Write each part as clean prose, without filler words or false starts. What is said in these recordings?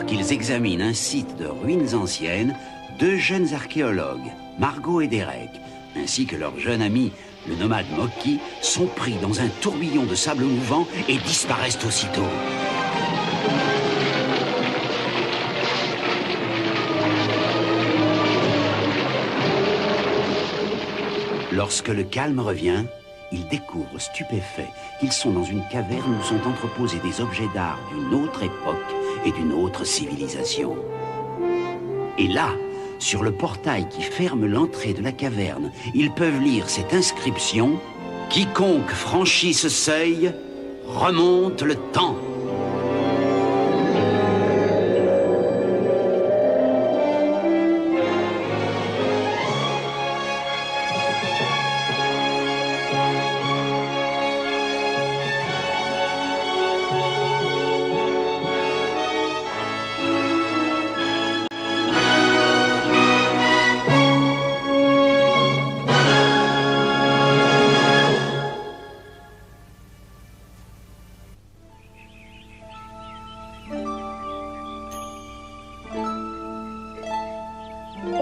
Alors qu'ils examinent un site de ruines anciennes, deux jeunes archéologues, Margot et Derek, ainsi que leur jeune ami, le nomade Moki, sont pris dans un tourbillon de sable mouvant et disparaissent aussitôt. Lorsque le calme revient, ils découvrent stupéfaits qu'ils sont dans une caverne où sont entreposés des objets d'art d'une autre époque et d'une autre civilisation. Et là, sur le portail qui ferme l'entrée de la caverne, ils peuvent lire cette inscription « Quiconque franchit ce seuil remonte le temps ».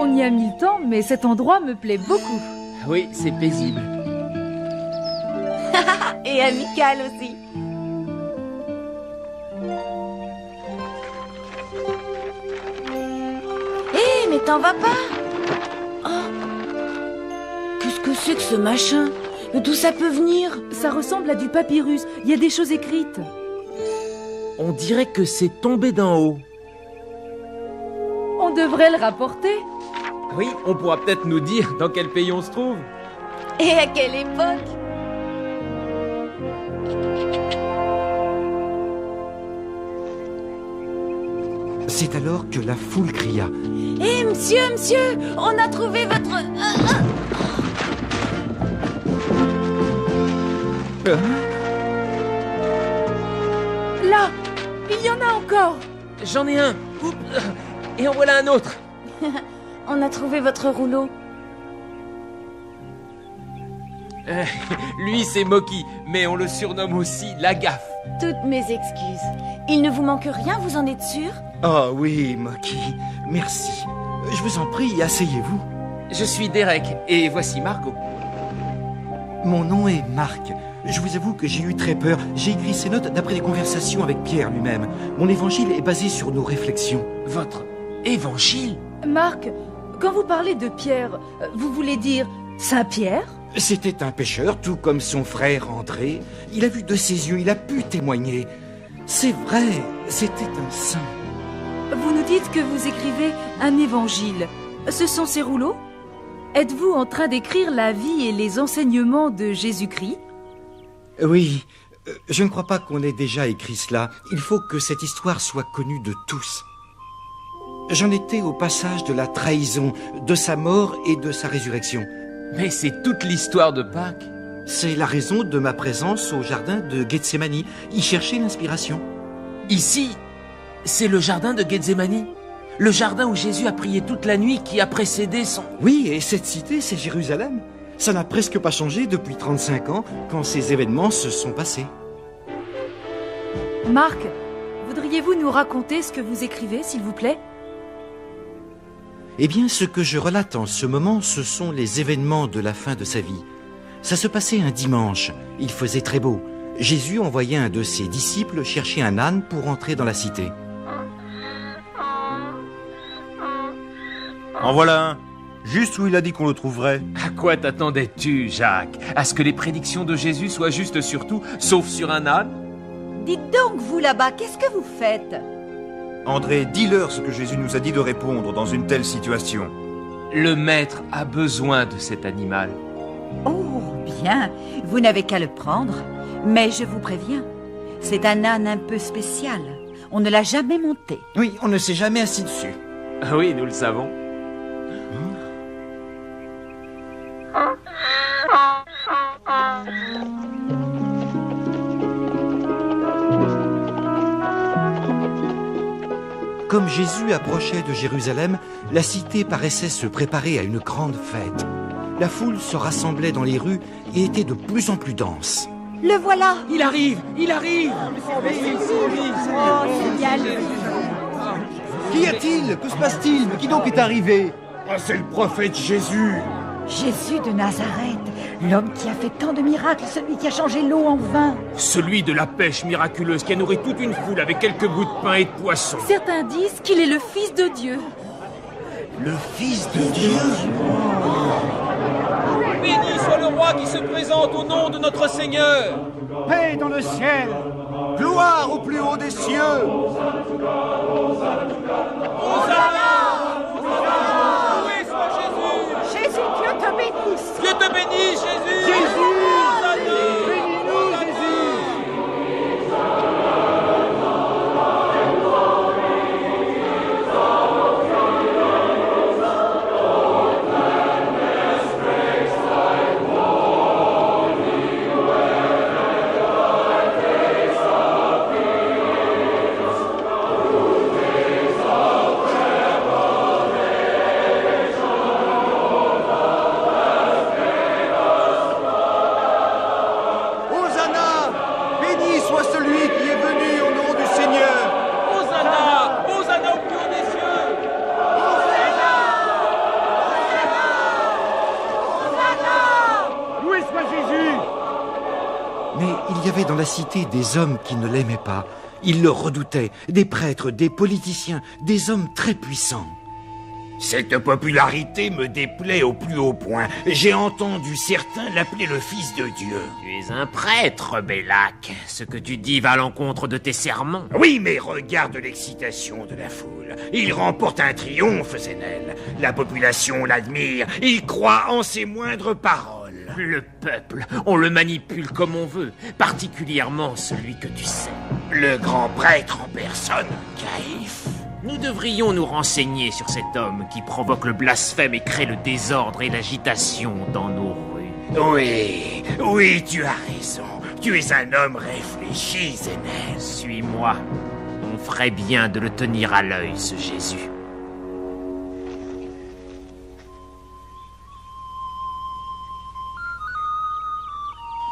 On y a mis le temps, mais cet endroit me plaît beaucoup. Oui, c'est paisible. Et amical aussi. Hé, mais t'en vas pas? Oh. Qu'est-ce que c'est que ce machin? D'où ça peut venir? Ça ressemble à du papyrus, il y a des choses écrites. On dirait que c'est tombé d'en haut. On devrait le rapporter. Oui, on pourra peut-être nous dire dans quel pays on se trouve. Et à quelle époque? C'est alors que la foule cria. Hé, monsieur, on a trouvé votre... Là, il y en a encore. J'en ai un. Oups. Et en voilà un autre. On a trouvé votre rouleau. Lui, c'est Moki, mais on le surnomme aussi la gaffe. Toutes mes excuses. Il ne vous manque rien, vous en êtes sûr? Oh oui, Moki, merci. Je vous en prie, asseyez-vous. Je suis Derek, et voici Margot. Mon nom est Marc. Je vous avoue que j'ai eu très peur. J'ai écrit ces notes d'après des conversations avec Pierre lui-même. Mon évangile est basé sur nos réflexions. Votre évangile? Marc, quand vous parlez de Pierre, vous voulez dire Saint-Pierre? C'était un pêcheur, tout comme son frère André. Il a vu de ses yeux, il a pu témoigner. C'est vrai, c'était un saint. Vous nous dites que vous écrivez un évangile. Ce sont ces rouleaux? Êtes-vous en train d'écrire la vie et les enseignements de Jésus-Christ? Oui, je ne crois pas qu'on ait déjà écrit cela. Il faut que cette histoire soit connue de tous. J'en étais au passage de la trahison, de sa mort et de sa résurrection. Mais c'est toute l'histoire de Pâques. C'est la raison de ma présence au jardin de Gethsémani, y chercher l'inspiration. Ici, c'est le jardin de Gethsémani. Le jardin où Jésus a prié toute la nuit qui a précédé son... Oui, et cette cité, c'est Jérusalem. Ça n'a presque pas changé depuis 35 ans, quand ces événements se sont passés. Marc, voudriez-vous nous raconter ce que vous écrivez, s'il vous plaît? Eh bien, ce que je relate en ce moment, ce sont les événements de la fin de sa vie. Ça se passait un dimanche. Il faisait très beau. Jésus envoyait un de ses disciples chercher un âne pour entrer dans la cité. En voilà un, juste où il a dit qu'on le trouverait. À quoi t'attendais-tu, Jacques? À ce que les prédictions de Jésus soient justes sur tout, sauf sur un âne? Dites donc, vous là-bas, qu'est-ce que vous faites? André, dis-leur ce que Jésus nous a dit de répondre dans une telle situation. Le maître a besoin de cet animal. Oh, bien, vous n'avez qu'à le prendre. Mais je vous préviens, c'est un âne un peu spécial. On ne l'a jamais monté. Oui, on ne s'est jamais assis dessus. Ah oui, nous le savons. Comme Jésus approchait de Jérusalem, la cité paraissait se préparer à une grande fête. La foule se rassemblait dans les rues et était de plus en plus dense. Le voilà! Il arrive! Il arrive! Oh, génial! Qu'y a-t-il? Que se passe-t-il? Qui donc est arrivé? Ah, c'est le prophète Jésus. Jésus de Nazareth, l'homme qui a fait tant de miracles, celui qui a changé l'eau en vin. Celui de la pêche miraculeuse qui a nourri toute une foule avec quelques bouts de pain et de poisson. Certains disent qu'il est le Fils de Dieu. Le Fils de Dieu? Béni soit le roi qui se présente au nom de notre Seigneur. Paix dans le ciel! Gloire au plus haut des cieux! Loué soit Jésus. Jésus, Dieu te bénisse. Dieu te bénisse, Jésus. Jésus! Hosanna. Bénis-nous, Jésus! Hosanna! Béni soit celui qui est venu au nom du Seigneur! Hosanna. Hosanna au plus haut des cieux. Loué soit Jésus! Mais il y avait dans la cité des hommes qui ne l'aimaient pas. Ils le redoutaient, des prêtres, des politiciens, des hommes très puissants. Cette popularité me déplaît au plus haut point. J'ai entendu certains l'appeler le Fils de Dieu. Tu es un prêtre, Belak. Ce que tu dis va à l'encontre de tes serments. Oui, mais regarde l'excitation de la foule. Il remporte un triomphe, Zénel. La population l'admire. Il croit en ses moindres paroles. Le peuple, on le manipule comme on veut, particulièrement celui que tu sais. Le grand prêtre en personne, Caïphe. Nous devrions nous renseigner sur cet homme qui provoque le blasphème et crée le désordre et l'agitation dans nos rues. Oui, oui, tu as raison. Tu es un homme réfléchi, Zénel. Suis-moi. On ferait bien de le tenir à l'œil, ce Jésus.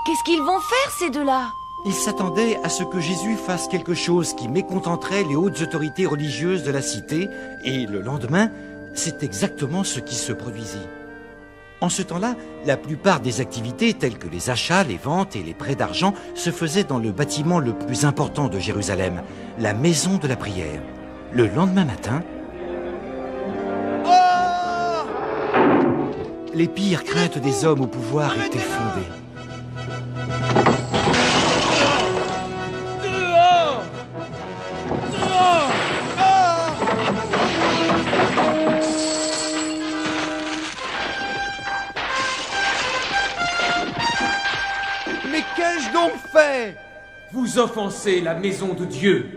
Qu'est-ce qu'ils vont faire, ces deux-là? Ils s'attendaient à ce que Jésus fasse quelque chose qui mécontenterait les hautes autorités religieuses de la cité, et le lendemain, c'est exactement ce qui se produisit. En ce temps-là, la plupart des activités telles que les achats, les ventes et les prêts d'argent se faisaient dans le bâtiment le plus important de Jérusalem, la maison de la prière. Le lendemain matin, les pires craintes des hommes au pouvoir étaient fondées. Mais qu'ai-je donc fait? Vous offensez la maison de Dieu.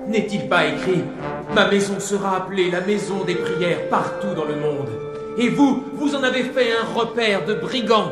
N'est-il pas écrit « Ma maison sera appelée la maison des prières partout dans le monde » et vous, vous en avez fait un repère de brigands.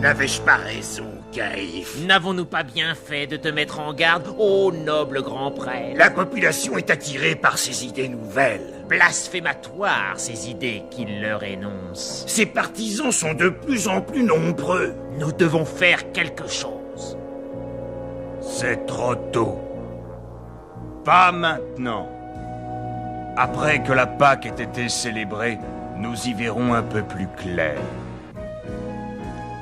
N'avais-je pas raison, Caïphe? N'avons-nous pas bien fait de te mettre en garde, ô noble grand prêtre? La population est attirée par ces idées nouvelles. Blasphématoires, ces idées qu'il leur énonce. Ses partisans sont de plus en plus nombreux. Nous devons faire quelque chose. C'est trop tôt. Pas maintenant. Après que la Pâque ait été célébrée, nous y verrons un peu plus clair.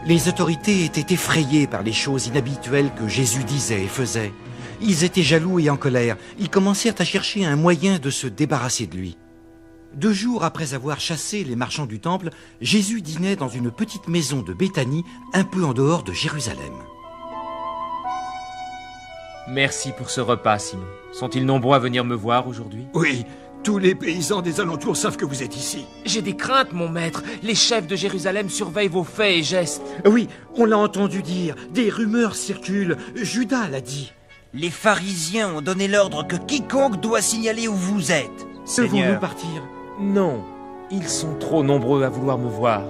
Les autorités étaient effrayées par les choses inhabituelles que Jésus disait et faisait. Ils étaient jaloux et en colère. Ils commencèrent à chercher un moyen de se débarrasser de lui. 2 jours après avoir chassé les marchands du temple, Jésus dînait dans une petite maison de Béthanie, un peu en dehors de Jérusalem. Merci pour ce repas, Simon. Sont-ils nombreux à venir me voir aujourd'hui? Oui, tous les paysans des alentours savent que vous êtes ici. J'ai des craintes, mon maître. Les chefs de Jérusalem surveillent vos faits et gestes. Oui, on l'a entendu dire. Des rumeurs circulent. Judas l'a dit. Les pharisiens ont donné l'ordre que quiconque doit signaler où vous êtes. Devons-nous partir? Non, ils sont trop nombreux à vouloir me voir.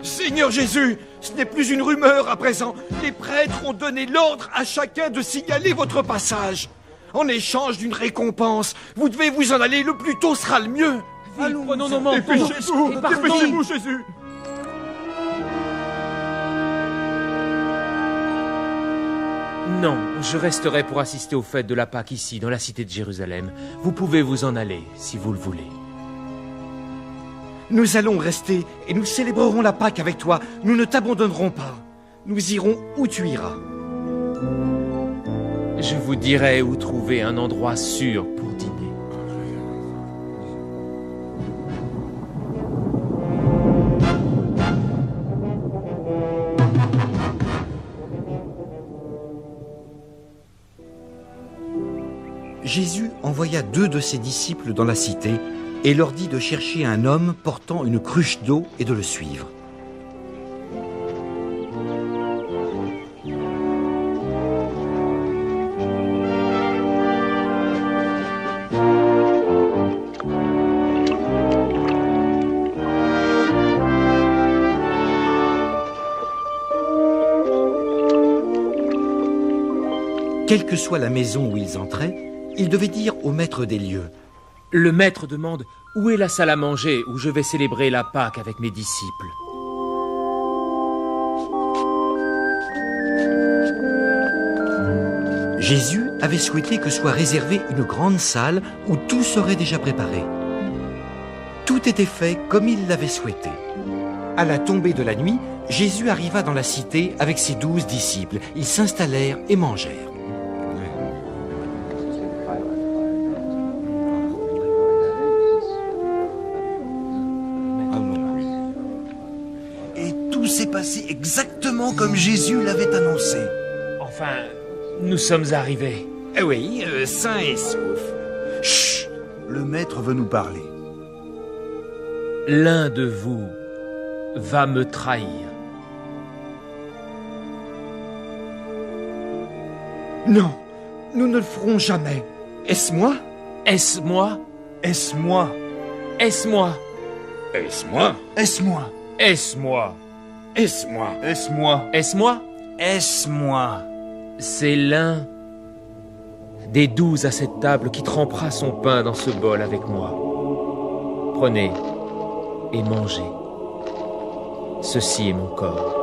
Seigneur! Seigneur Jésus, ce n'est plus une rumeur à présent. Les prêtres ont donné l'ordre à chacun de signaler votre passage. En échange d'une récompense, vous devez vous en aller, le plus tôt sera le mieux. Allons, prenons nos manteaux. Dépêchez-vous, Et partons. dépêchez-vous, Jésus. Non, je resterai pour assister aux fêtes de la Pâque ici, dans la cité de Jérusalem. Vous pouvez vous en aller, si vous le voulez. Nous allons rester et nous célébrerons la Pâque avec toi. Nous ne t'abandonnerons pas. Nous irons où tu iras. Je vous dirai où trouver un endroit sûr pour dîner. Jésus envoya 2 de ses disciples dans la cité et leur dit de chercher un homme portant une cruche d'eau et de le suivre. Quelle que soit la maison où ils entraient, ils devaient dire au maître des lieux: Le maître demande où est la salle à manger où je vais célébrer la Pâque avec mes disciples. Jésus avait souhaité que soit réservée une grande salle où tout serait déjà préparé. Tout était fait comme il l'avait souhaité. À la tombée de la nuit, Jésus arriva dans la cité avec ses 12 disciples. Ils s'installèrent et mangèrent. Et tout s'est passé exactement comme Jésus l'avait annoncé. Enfin, nous sommes arrivés. Oui, sains et saufs. Chut! Le maître veut nous parler. L'un de vous va me trahir. Non, nous ne le ferons jamais. Est-ce moi? Est-ce moi? Est-ce moi? Est-ce moi? Est-ce moi? Est-ce moi? Est-ce moi? Est-ce moi? Est-ce moi? Est-ce moi? Est-ce moi? C'est l'un des 12 à cette table qui trempera son pain dans ce bol avec moi. Prenez et mangez. Ceci est mon corps.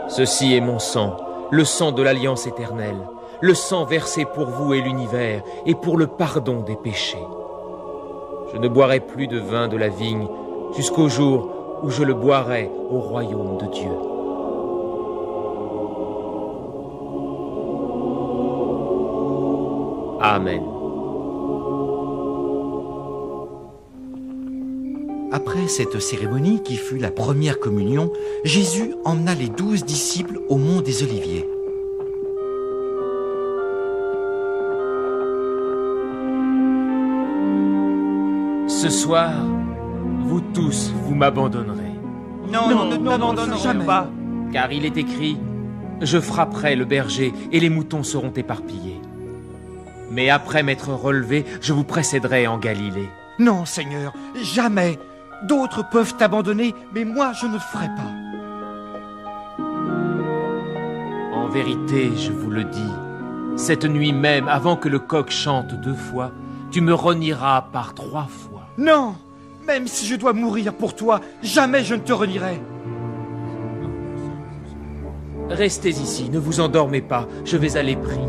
Ceci est mon sang, le sang de l'alliance éternelle, le sang versé pour vous et l'univers, et pour le pardon des péchés. Je ne boirai plus de vin de la vigne jusqu'au jour où je le boirai au royaume de Dieu. Amen. Après cette cérémonie qui fut la première communion, Jésus emmena les 12 disciples au mont des Oliviers. Ce soir, vous tous, vous m'abandonnerez. Non, ne t'abandonnerons jamais. pas. Car il est écrit, je frapperai le berger et les moutons seront éparpillés. Mais après m'être relevé, je vous précéderai en Galilée. Non, Seigneur, jamais. D'autres peuvent t'abandonner, mais moi, je ne le ferai pas. En vérité, je vous le dis, cette nuit même, avant que le coq chante 2 fois, tu me renieras par 3 fois. Non, même si je dois mourir pour toi, jamais je ne te renierai. Restez ici, ne vous endormez pas, je vais aller prier.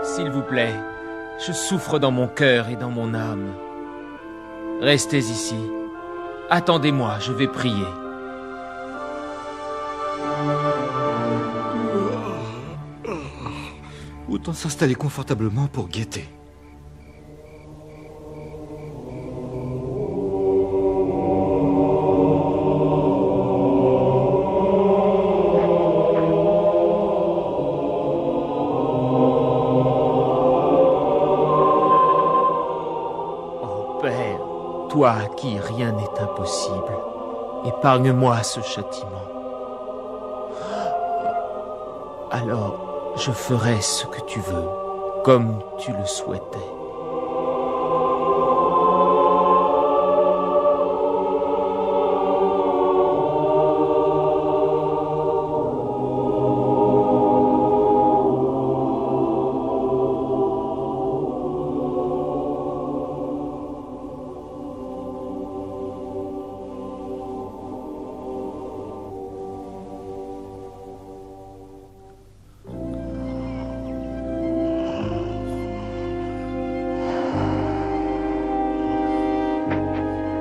S'il vous plaît, je souffre dans mon cœur et dans mon âme. Restez ici. Attendez-moi, je vais prier. Autant s'installer confortablement pour guetter. Toi à qui rien n'est impossible, épargne-moi ce châtiment. Alors, je ferai ce que tu veux, comme tu le souhaitais.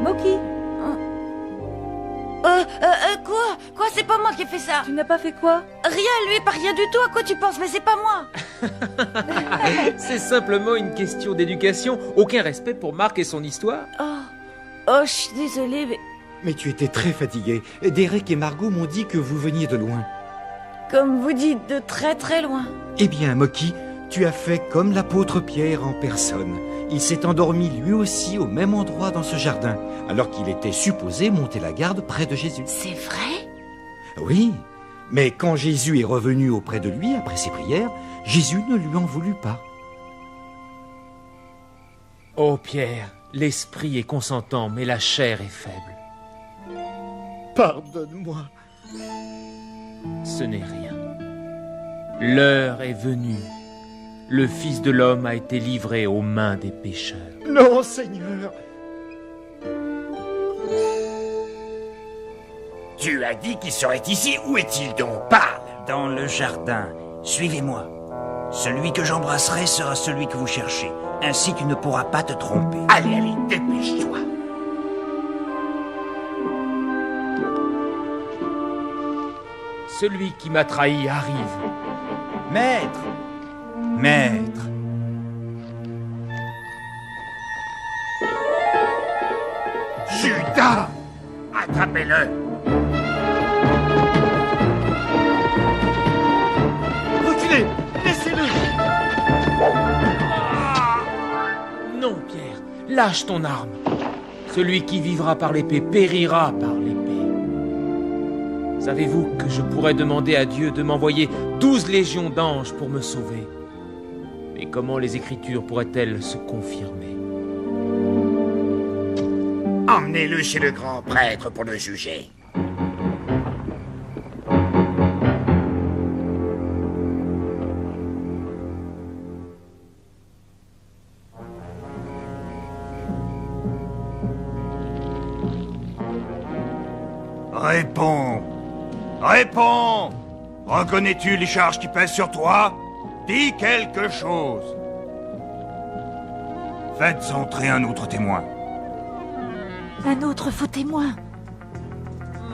Moki, Quoi? C'est pas moi qui ai fait ça. tu n'as pas fait quoi? Rien, lui, pas rien du tout. À quoi tu penses? Mais c'est pas moi. C'est simplement une question d'éducation. Aucun respect pour Marc et son histoire. Oh, je suis désolée, mais Mais tu étais très fatigué. Derek et Margot m'ont dit que vous veniez de loin. comme vous dites, de très très loin. Eh bien, Moki, tu as fait comme l'apôtre Pierre en personne. Il s'est endormi lui aussi au même endroit dans ce jardin, alors qu'il était supposé monter la garde près de Jésus. C'est vrai? Oui, mais quand Jésus est revenu auprès de lui après ses prières, Jésus ne lui en voulut pas. Oh Pierre, l'esprit est consentant, mais la chair est faible. Pardonne-moi. Ce n'est rien. L'heure est venue. Le Fils de l'homme a été livré aux mains des pécheurs. Non, Seigneur. Tu as dit qu'il serait ici. Où est-il donc? Parle. Dans le jardin. Suivez-moi. Celui que j'embrasserai sera celui que vous cherchez. Ainsi tu ne pourras pas te tromper. Allez, dépêche-toi. Celui qui m'a trahi arrive. Maître! Maître! Judas! Attrapez-le. Reculez. Laissez-le. Non, Pierre, lâche ton arme. Celui qui vivra par l'épée périra par l'épée. Savez-vous que je pourrais demander à Dieu de m'envoyer 12 légions d'anges pour me sauver? Mais comment les Écritures pourraient-elles se confirmer? Emmenez-le chez le grand prêtre pour le juger. Réponds! Réponds! Reconnais-tu les charges qui pèsent sur toi? Dis quelque chose! Faites entrer un autre témoin. Un autre faux témoin.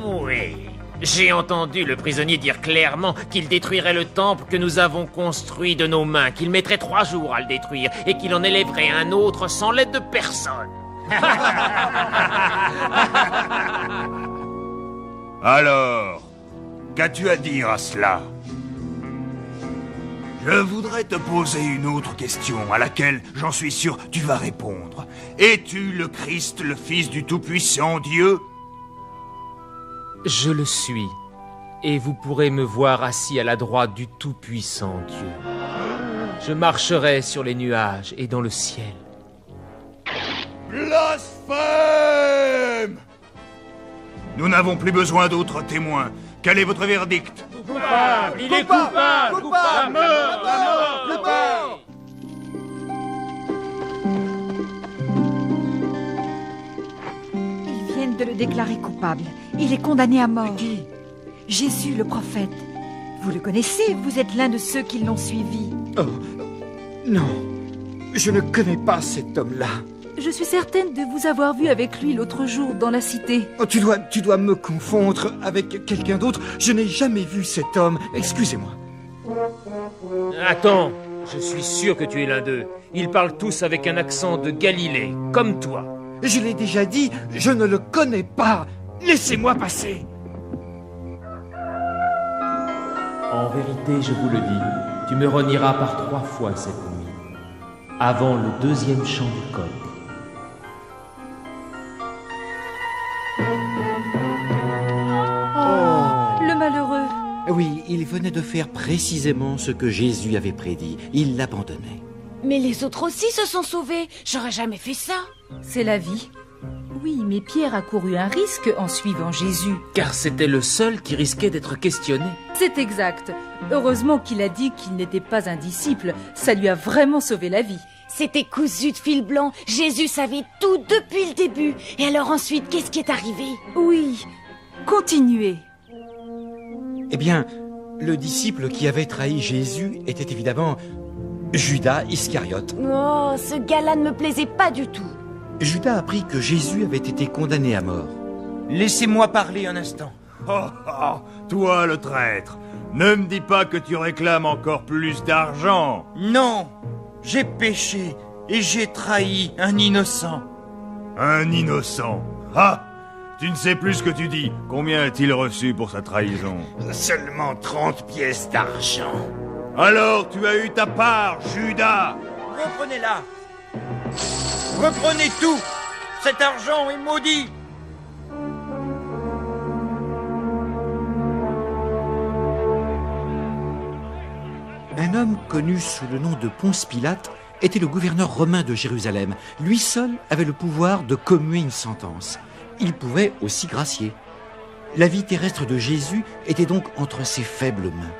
Oui, j'ai entendu le prisonnier dire clairement qu'il détruirait le temple que nous avons construit de nos mains, qu'il mettrait 3 jours à le détruire et qu'il en élèverait un autre sans l'aide de personne. Alors, qu'as-tu à dire à cela? Je voudrais te poser une autre question à laquelle, j'en suis sûr, tu vas répondre. Es-tu le Christ, le Fils du Tout-Puissant Dieu? Je le suis, et vous pourrez me voir assis à la droite du Tout-Puissant Dieu. Je marcherai sur les nuages et dans le ciel. Blasphème! Nous n'avons plus besoin d'autres témoins. Quel est votre verdict? Coupable! Il est coupable! Coupable! La mort! Ils viennent de le déclarer coupable. Il est condamné à mort. Qui? Jésus, le prophète. Vous le connaissez, vous êtes l'un de ceux qui l'ont suivi. Oh, non. Je ne connais pas cet homme-là. Je suis certaine de vous avoir vu avec lui l'autre jour dans la cité. Oh, tu dois me confondre avec quelqu'un d'autre. Je n'ai jamais vu cet homme. Excusez-moi. Attends, je suis sûr que tu es l'un d'eux. Ils parlent tous avec un accent de Galilée, comme toi. Je l'ai déjà dit, je ne le connais pas. Laissez-moi passer. En vérité, je vous le dis, tu me renieras par 3 fois cette nuit, avant le 2e chant du coq. Le malheureux. Oui, il venait de faire précisément ce que Jésus avait prédit. Il l'abandonnait. Mais les autres aussi se sont sauvés. J'aurais jamais fait ça. C'est la vie. Oui, mais Pierre a couru un risque en suivant Jésus. Car c'était le seul qui risquait d'être questionné. C'est exact. Heureusement qu'il a dit qu'il n'était pas un disciple. Ça lui a vraiment sauvé la vie. C'était cousu de fil blanc. Jésus savait tout depuis le début. Et alors ensuite, qu'est-ce qui est arrivé? Oui, continuez. Eh bien, le disciple qui avait trahi Jésus était évidemment Judas Iscariote. Oh, ce gars-là ne me plaisait pas du tout. Judas apprit que Jésus avait été condamné à mort. Laissez-moi parler un instant. Oh, oh, toi le traître, ne me dis pas que tu réclames encore plus d'argent. Non, j'ai péché et j'ai trahi un innocent. Un innocent? Ah! Tu ne sais plus ce que tu dis. Combien a-t-il reçu pour sa trahison? Seulement 30 pièces d'argent. Alors tu as eu ta part, Judas! Reprenez-la. Reprenez tout. Cet argent est maudit. Un homme connu sous le nom de Ponce Pilate était le gouverneur romain de Jérusalem. Lui seul avait le pouvoir de commuer une sentence. Il pouvait aussi gracier. La vie terrestre de Jésus était donc entre ses faibles mains.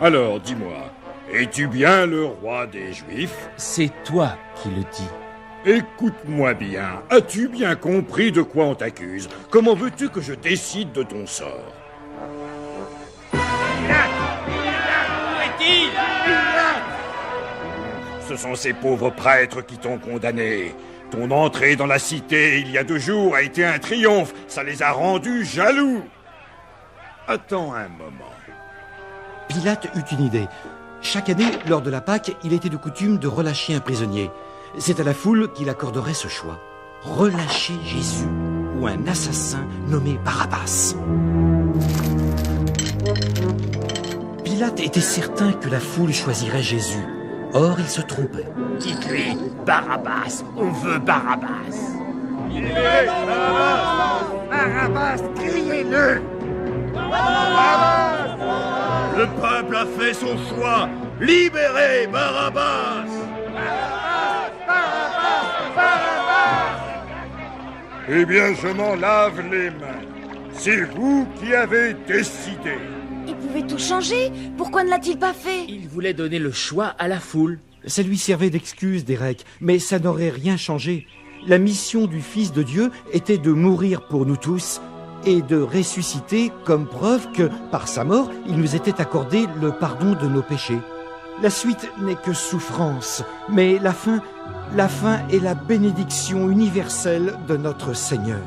Alors, dis-moi, es-tu bien le roi des Juifs? C'est toi qui le dis. Écoute-moi bien, as-tu bien compris de quoi on t'accuse? Comment veux-tu que je décide de ton sort? Ce sont ces pauvres prêtres qui t'ont condamné. Ton entrée dans la cité il y a 2 jours a été un triomphe. Ça les a rendus jaloux. Attends un moment. Pilate eut une idée. Chaque année, lors de la Pâque, il était de coutume de relâcher un prisonnier. C'est à la foule qu'il accorderait ce choix. Relâcher Jésus ou un assassin nommé Barabbas. Pilate était certain que la foule choisirait Jésus. Or, il se trompait. Dites-lui, Barabbas, on veut Barabbas. Barabbas, criez-le. Le peuple a fait son choix. Libérez Barabbas. Eh bien, je m'en lave les mains. C'est vous qui avez décidé. Il pouvait tout changer. Pourquoi ne l'a-t-il pas fait? Il voulait donner le choix à la foule. Ça lui servait d'excuse, Derek, mais ça n'aurait rien changé. La mission du Fils de Dieu était de mourir pour nous tous et de ressusciter comme preuve que, par sa mort, il nous était accordé le pardon de nos péchés. La suite n'est que souffrance, mais la fin est la bénédiction universelle de notre Seigneur.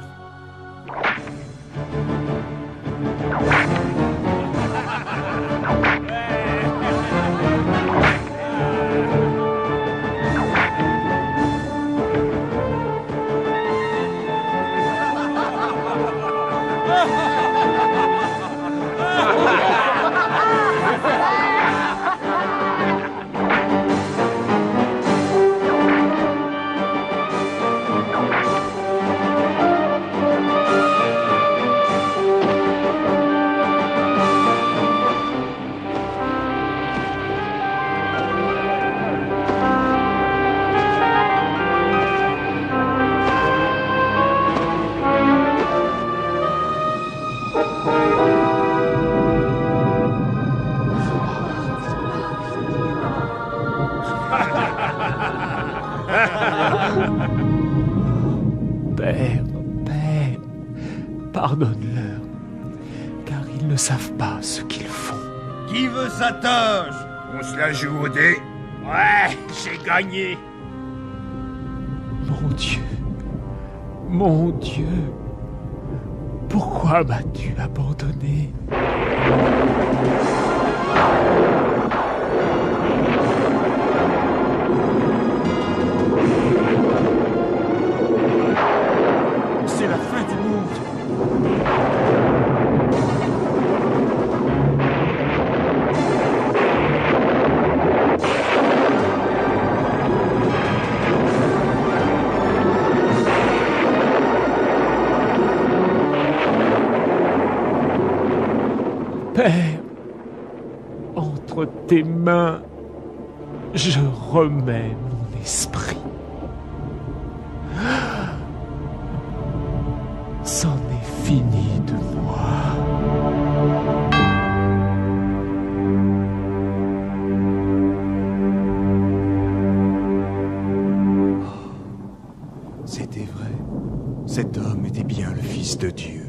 Père, pardonne-leur, car ils ne savent pas ce qu'ils font. Qui veut sa toge? On se la joue au dé? Ouais, j'ai gagné. Mon Dieu, pourquoi m'as-tu abandonné? C'est la fin du monde. Père, entre tes mains, je remets mon esprit. C'en est fini de moi. C'était vrai. Cet homme était bien le Fils de Dieu.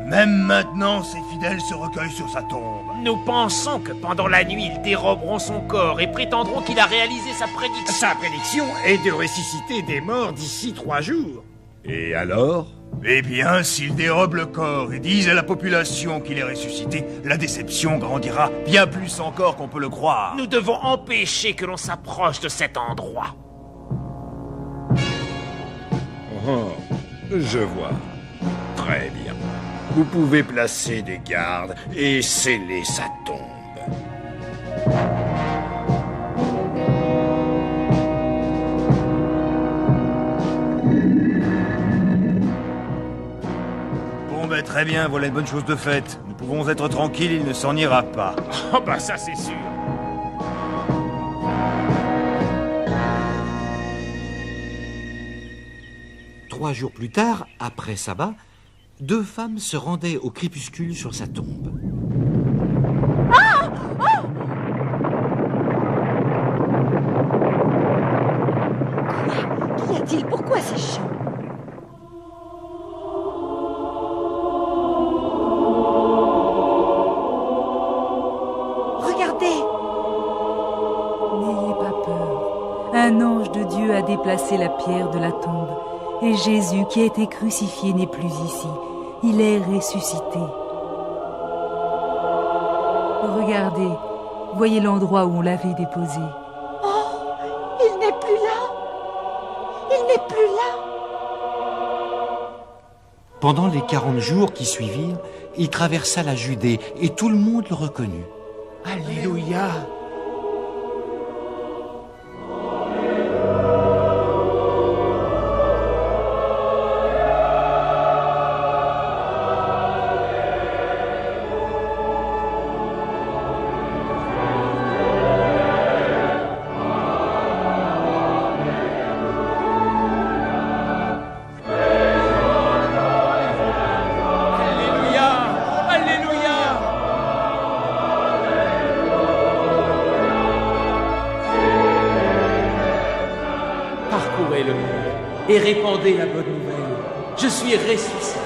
Même maintenant, ses fidèles se recueillent sur sa tombe. Nous pensons que pendant la nuit, ils déroberont son corps et prétendront qu'il a réalisé sa prédiction. Sa prédiction est de ressusciter des morts d'ici 3 jours. Et alors? Eh bien, s'ils dérobent le corps et disent à la population qu'il est ressuscité, la déception grandira bien plus encore qu'on peut le croire. Nous devons empêcher que l'on s'approche de cet endroit. Oh, je vois. Très bien. Vous pouvez placer des gardes et sceller sa tombe. Bon ben très bien, voilà une bonne chose de faite. Nous pouvons être tranquilles, il ne s'en ira pas. Oh bah ça c'est sûr. Trois jours plus tard, après sabbat, 2 femmes se rendaient au crépuscule sur sa tombe. Qu'y a-t-il? Pourquoi ces chants? Regardez! N'ayez pas peur. Un ange de Dieu a déplacé la pierre de la tombe. Et Jésus, qui a été crucifié, n'est plus ici. Il est ressuscité. Regardez, voyez l'endroit où on l'avait déposé. Oh, il n'est plus là! Il n'est plus là! Pendant les 40 jours qui suivirent, il traversa la Judée et tout le monde le reconnut. Alléluia! Parcourez le monde et répandez la bonne nouvelle. Je suis ressuscité.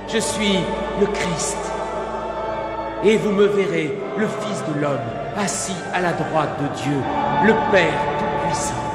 Je suis le Christ. Et vous me verrez, le Fils de l'homme, assis à la droite de Dieu, le Père Tout-Puissant.